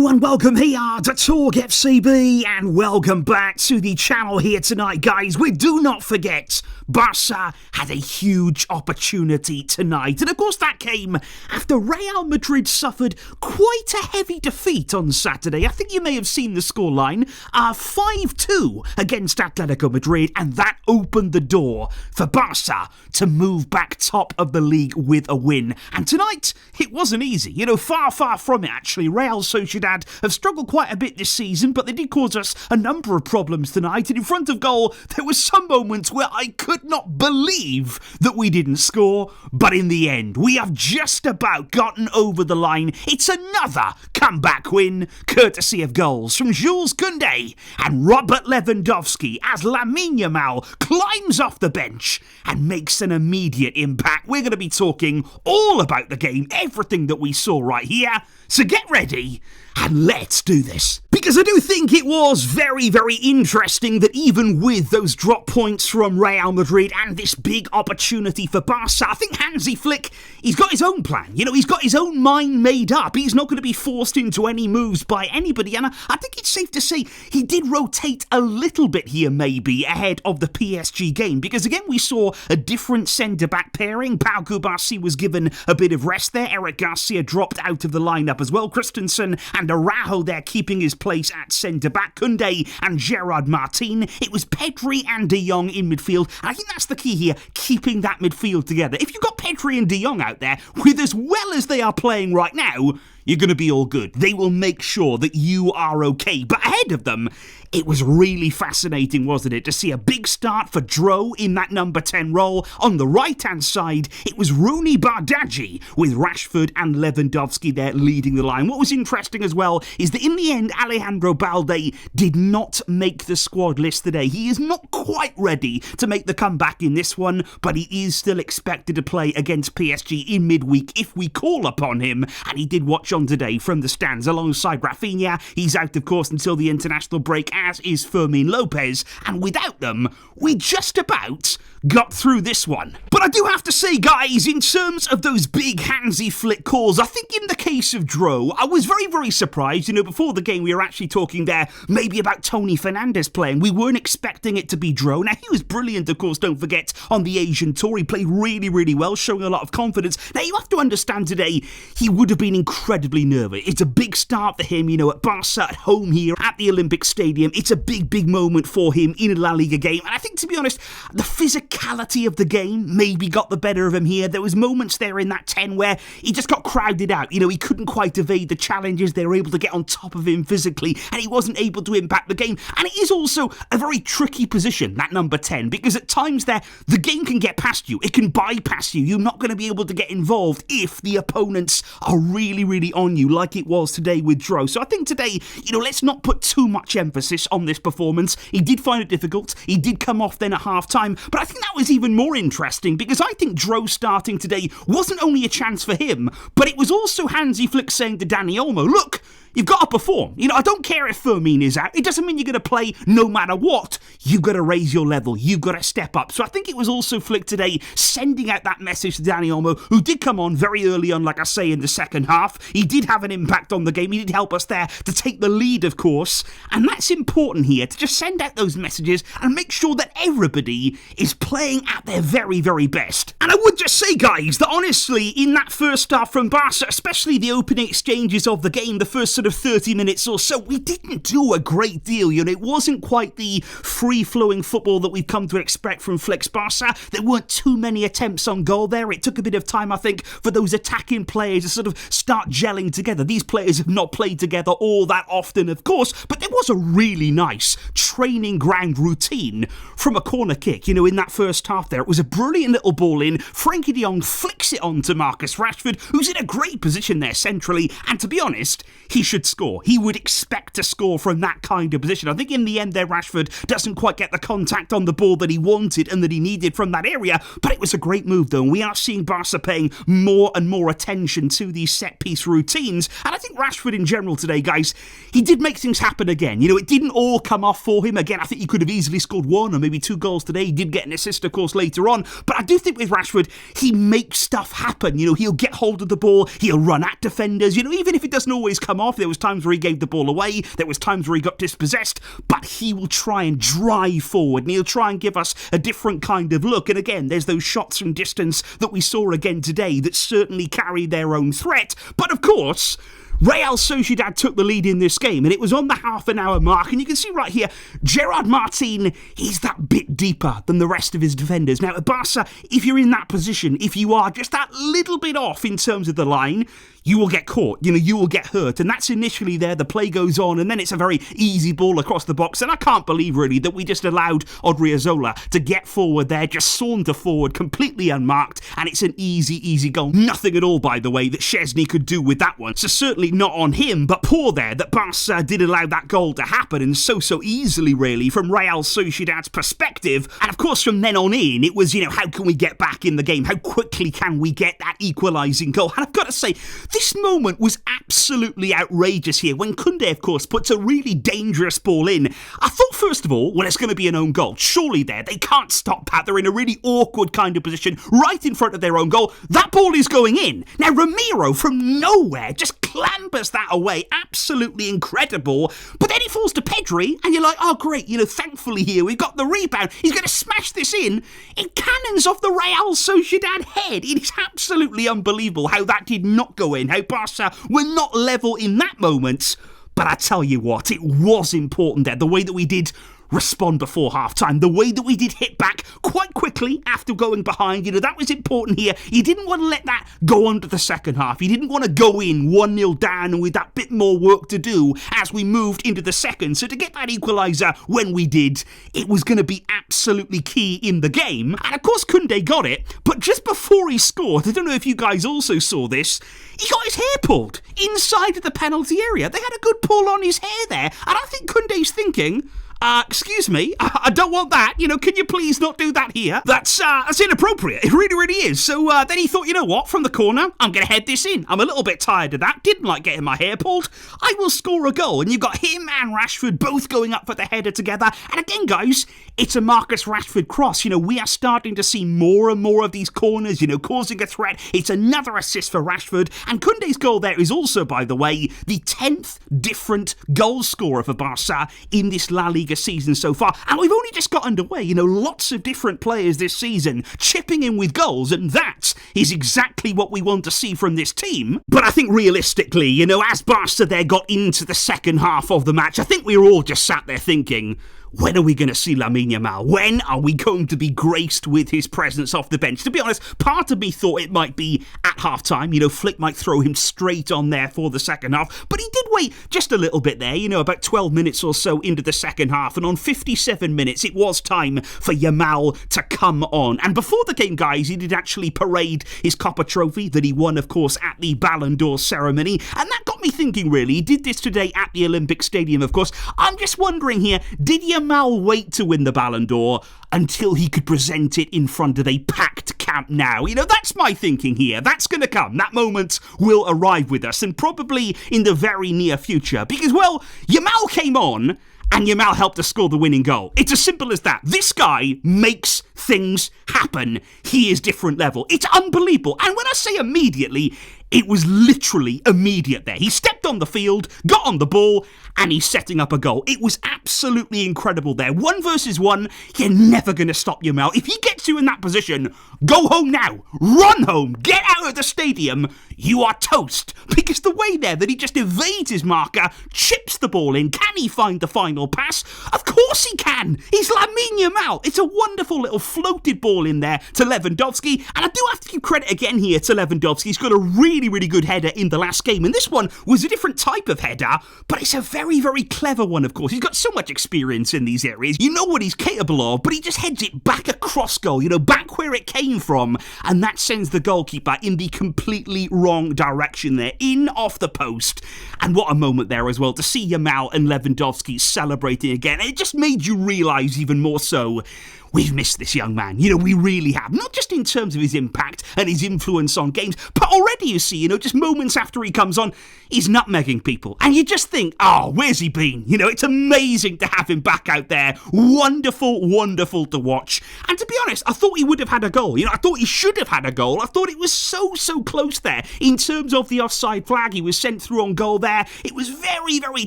and welcome here to TalkFCB and welcome back to the channel here tonight, guys. We do not forget Barca had a huge opportunity tonight, and of course that came after Real Madrid suffered quite a heavy defeat on Saturday. I think you may have seen the scoreline, 5-2 against Atletico Madrid, and that opened the door for Barca to move back top of the league with a win. And tonight, it wasn't easy. Far from it actually. Real Sociedad have struggled quite a bit this season, but they did cause us a number of problems tonight, and in front of goal there were some moments where I could not believe that we didn't score, but in the end we have just about gotten over the line. It's another comeback win courtesy of goals from Jules Kounde and Robert Lewandowski as Lamine Yamal climbs off the bench and makes an immediate impact. We're going to be talking all about the game, everything that we saw right here, so get ready and let's do this. Because I do think it was very, very interesting that even with those drop points from Real Madrid and this big opportunity for Barca, I think Hansi Flick, he's got his own plan. He's got his own mind made up. He's not going to be forced into any moves by anybody. And I think it's safe to say he did rotate a little bit here maybe ahead of the PSG game. Because again, we saw a different centre-back pairing. Pau Kubasi was given a bit of rest there. Eric Garcia dropped out of the lineup as well. Christensen and Araujo there keeping his place at centre-back. Kounde and Gerard Martin. It was Pedri and De Jong in midfield. And I think that's the key here, keeping that midfield together. If you've got Pedri and De Jong out there, with as well as they are playing right now, you're going to be all good. They will make sure that you are okay. But ahead of them, it was really fascinating, wasn't it, to see a big start for Dro in that number 10 role. On the right-hand side, it was Rooney Bardghji with Rashford and Lewandowski there leading the line. What was interesting as well is that in the end, Alejandro Balde did not make the squad list today. He is not quite ready to make the comeback in this one, but he is still expected to play against PSG in midweek if we call upon him, and he did watch on today from the stands alongside Rafinha. He's out, of course, until the international break, as is Fermin Lopez, and without them, we just about got through this one. But I do have to say, guys, in terms of those big Hansi Flick calls, I think in the case of Dro, I was very, very surprised. Before the game, we were actually talking there maybe about Tony Fernandes playing. We weren't expecting it to be Dro. Now, he was brilliant, of course, don't forget, on the Asian tour. He played really, really well, showing a lot of confidence. Now, you have to understand today, he would have been incredibly nervous. It's a big start for him, at Barca, at home here, at the Olympic Stadium. It's a big, big moment for him in a La Liga game. And I think, to be honest, the physicality of the game maybe got the better of him here. There was moments there in that 10 where he just got crowded out. He couldn't quite evade the challenges. They were able to get on top of him physically, and he wasn't able to impact the game. And it is also a very tricky position, that number 10, because at times there, the game can get past you. It can bypass you. You're not going to be able to get involved if the opponents are really, really on you, like it was today with Dro. So I think today, let's not put too much emphasis on this performance. He did find it difficult. He did come off then at half-time, but I think that was even more interesting because I think Dro starting today wasn't only a chance for him, but it was also Hansi Flick saying to Dani Olmo, look, you've got to perform. I don't care if Fermin is out. It doesn't mean you're going to play no matter what. You've got to raise your level. You've got to step up. So I think it was also Flick today sending out that message to Dani Olmo, who did come on very early on, like I say, in the second half. He did have an impact on the game. He did help us there to take the lead, of course. And that's important here, to just send out those messages and make sure that everybody is playing at their very, very best. And I would just say, guys, that honestly, in that first half from Barca, especially the opening exchanges of the game, the first sort of 30 minutes or so, we didn't do a great deal. It wasn't quite the free-flowing football that we've come to expect from Flick's Barca. There weren't too many attempts on goal there. It took a bit of time, I think, for those attacking players to sort of start gelling together. These players have not played together all that often, of course, but there was a really nice training ground routine from a corner kick, in that first half there. It was a brilliant little ball in. Frenkie de Jong flicks it on to Marcus Rashford, who's in a great position there centrally, and to be honest, he should score. He would expect to score from that kind of position. I think in the end there, Rashford doesn't quite get the contact on the ball that he wanted and that he needed from that area, but it was a great move though, and we are seeing Barca paying more and more attention to these set-piece routines, and I think Rashford in general today, guys, he did make things happen again. You know, it didn't all come off for him. Again, I think he could have easily scored 1 or maybe 2 goals today. He did get an assist, of course, later on, but I do think with Rashford, he makes stuff happen. You know, he'll get hold of the ball, he'll run at defenders, you know, even if it doesn't always come off. There was times where he gave the ball away, there was times where he got dispossessed, but he will try and drive forward, and he'll try and give us a different kind of look. And again, there's those shots from distance that we saw again today that certainly carry their own threat. But of course, Real Sociedad took the lead in this game, and it was on the half-an-hour mark, and you can see right here, Gerard Martin, he's that bit deeper than the rest of his defenders. Now, at Barca, if you're in that position, if you are just that little bit off in terms of the line, you will get caught, you know, you will get hurt, and that's initially there, the play goes on, and then it's a very easy ball across the box, and I can't believe, really, that we just allowed Odriozola to get forward there, just saunter forward, completely unmarked, and it's an easy goal. Nothing at all, by the way, that Szczesny could do with that one, so certainly not on him, but poor there that Barca did allow that goal to happen, and so easily, really, from Real Sociedad's perspective, and of course, from then on in, it was, you know, how can we get back in the game? How quickly can we get that equalising goal? And I've got to say, this moment was absolutely outrageous here when Kounde, of course, puts a really dangerous ball in. I thought, first of all, well, it's going to be an own goal. Surely there, they can't stop that. They're in a really awkward kind of position right in front of their own goal. That ball is going in. Now, Ramiro, from nowhere, just clambers that away. Absolutely incredible. But then it falls to Pedri, and you're like, oh, great, you know, thankfully here, we've got the rebound. He's going to smash this in. It cannons off the Real Sociedad head. It is absolutely unbelievable how that did not go in, how Barca were not level in that moment. But I tell you what, it was important there, the way that we did respond before half-time, the way that we did hit back quite quickly after going behind, you know, that was important here. He didn't want to let that go on to the second half. He didn't want to go in 1-0 down and with that bit more work to do as we moved into the second. So to get that equaliser when we did, it was going to be absolutely key in the game. And of course, Kounde got it, but just before he scored, I don't know if you guys also saw this, he got his hair pulled inside of the penalty area. They had a good pull on his hair there, and I think Kounde's thinking, excuse me, I don't want that, you know, can you please not do that here? That's inappropriate, it really is. So then he thought, you know what, from the corner, I'm going to head this in. I'm a little bit tired of that, didn't like getting my hair pulled. I will score a goal, and you've got him and Rashford both going up for the header together. And again, guys, it's a Marcus Rashford cross. You know, we are starting to see more and more of these corners, you know, causing a threat. It's another assist for Rashford, and Kounde's goal there is also, by the way, the 10th different goal scorer for Barca in this La Liga season so far, and we've only just got underway. You know, lots of different players this season chipping in with goals, and that is exactly what we want to see from this team. But I think realistically, you know, as Barca there got into the second half of the match, I think we were all just sat there thinking, when are we going to see Lamine Yamal? When are we going to be graced with his presence off the bench? To be honest, part of me thought it might be at half-time. You know, Flick might throw him straight on there for the second half. But he did wait just a little bit there, you know, about 12 minutes or so into the second half. And on 57 minutes, it was time for Yamal to come on. And before the game, guys, he did actually parade his Copa trophy that he won, of course, at the Ballon d'Or ceremony. And that got me thinking, really. He did this today at the Olympic Stadium, of course. I'm just wondering here, did Yamal wait to win the Ballon d'Or until he could present it in front of a packed Camp Nou? You know, that's my thinking here. That's going to come. That moment will arrive with us, and probably in the very near future. Because, well, Yamal came on, and Yamal helped us score the winning goal. It's as simple as that. This guy makes things happen. He is different level. It's unbelievable. And when I say immediately, it was literally immediate there. He stepped on the field, got on the ball, and he's setting up a goal. It was absolutely incredible there. 1 versus 1, you're never going to stop Yamal. If he gets you in that position, go home now. Run home. Get out of the stadium. You are toast. Because the way there that he just evades his marker, chips the ball in. Can he find the final pass? Of course he can. He's Lamine Yamal. It's a wonderful little floated ball in there to Lewandowski. And I do have to give credit again here to Lewandowski. He's got a really really, really good header in the last game, and this one was a different type of header, but it's a very, very clever one, of course. He's got so much experience in these areas. You know what he's capable of, but he just heads it back across goal, back where it came from, and that sends the goalkeeper in the completely wrong direction there, in off the post. And what a moment there as well, to see Yamal and Lewandowski celebrating again. It just made you realise even more so, we've missed this young man. We really have. Not just in terms of his impact and his influence on games, but already you see, just moments after he comes on, he's nutmegging people. And you just think, oh, where's he been? It's amazing to have him back out there. Wonderful, wonderful to watch. And to be honest, I thought he would have had a goal. I thought he should have had a goal. I thought it was so close there. In terms of the offside flag, he was sent through on goal there. It was very, very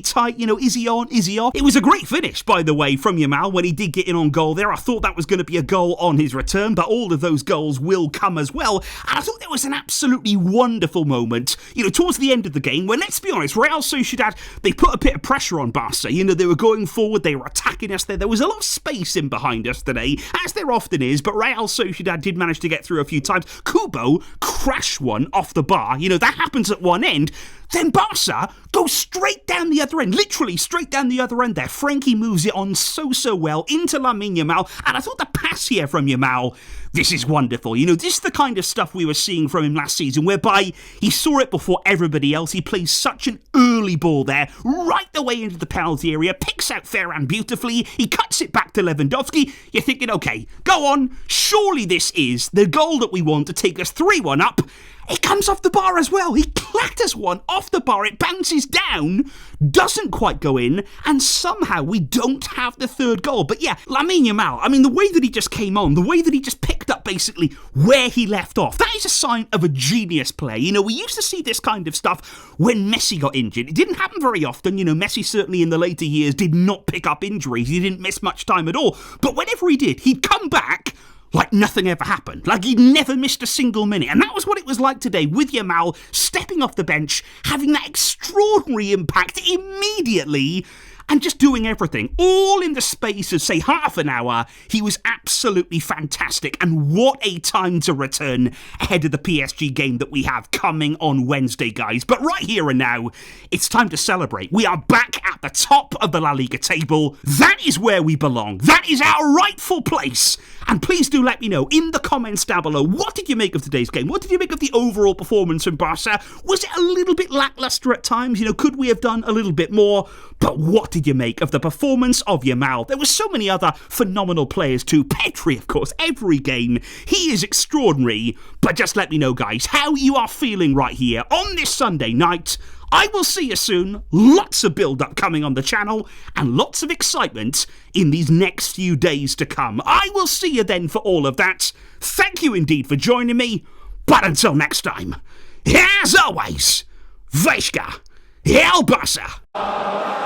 tight. Is he on? Is he off? It was a great finish, by the way, from Yamal when he did get in on goal there. I thought that was going to be a goal on his return, but all of those goals will come as well. And I thought there was an absolutely wonderful moment, towards the end of the game, when, let's be honest, Real Sociedad, they put a bit of pressure on Barca. They were going forward, they were attacking us there. There was a lot of space in behind us today, as there often is, but Real Sociedad did manage to get through a few times. Kubo crashed one off the bar. That happens at one end. Then Barca goes straight down the other end, literally straight down the other end there. Frankie moves it on so well into Lamine Yamal, and I thought the pass here from Yamal, this is wonderful. This is the kind of stuff we were seeing from him last season, whereby he saw it before everybody else. He plays such an early ball there, right the way into the penalty area, picks out Ferran beautifully, he cuts it back to Lewandowski. You're thinking, okay, go on, surely this is the goal that we want to take us 3-1 up. It comes off the bar as well. He clatters one off the bar. It bounces down, doesn't quite go in, and somehow we don't have the third goal. But yeah, Lamine Yamal, the way that he just came on, the way that he just picked up basically where he left off, that is a sign of a genius play. We used to see this kind of stuff when Messi got injured. It didn't happen very often. Messi certainly in the later years did not pick up injuries. He didn't miss much time at all. But whenever he did, he'd come back like nothing ever happened. Like he'd never missed a single minute. And that was what it was like today with Yamal stepping off the bench, having that extraordinary impact immediately, and just doing everything, all in the space of, say, half an hour. He was absolutely fantastic, and what a time to return ahead of the PSG game that we have coming on Wednesday, guys. But right here and now, it's time to celebrate. We are back at the top of the La Liga table. That is where we belong. That is our rightful place. And please do let me know in the comments down below, what did you make of today's game? What did you make of the overall performance from Barca? Was it a little bit lackluster at times? Could we have done a little bit more? But what did you make of the performance of Yamal? There were so many other phenomenal players too. Pedri, of course, every game. He is extraordinary. But just let me know, guys, how you are feeling right here on this Sunday night. I will see you soon. Lots of build-up coming on the channel and lots of excitement in these next few days to come. I will see you then for all of that. Thank you indeed for joining me. But until next time, as always, Vejka, El Barça.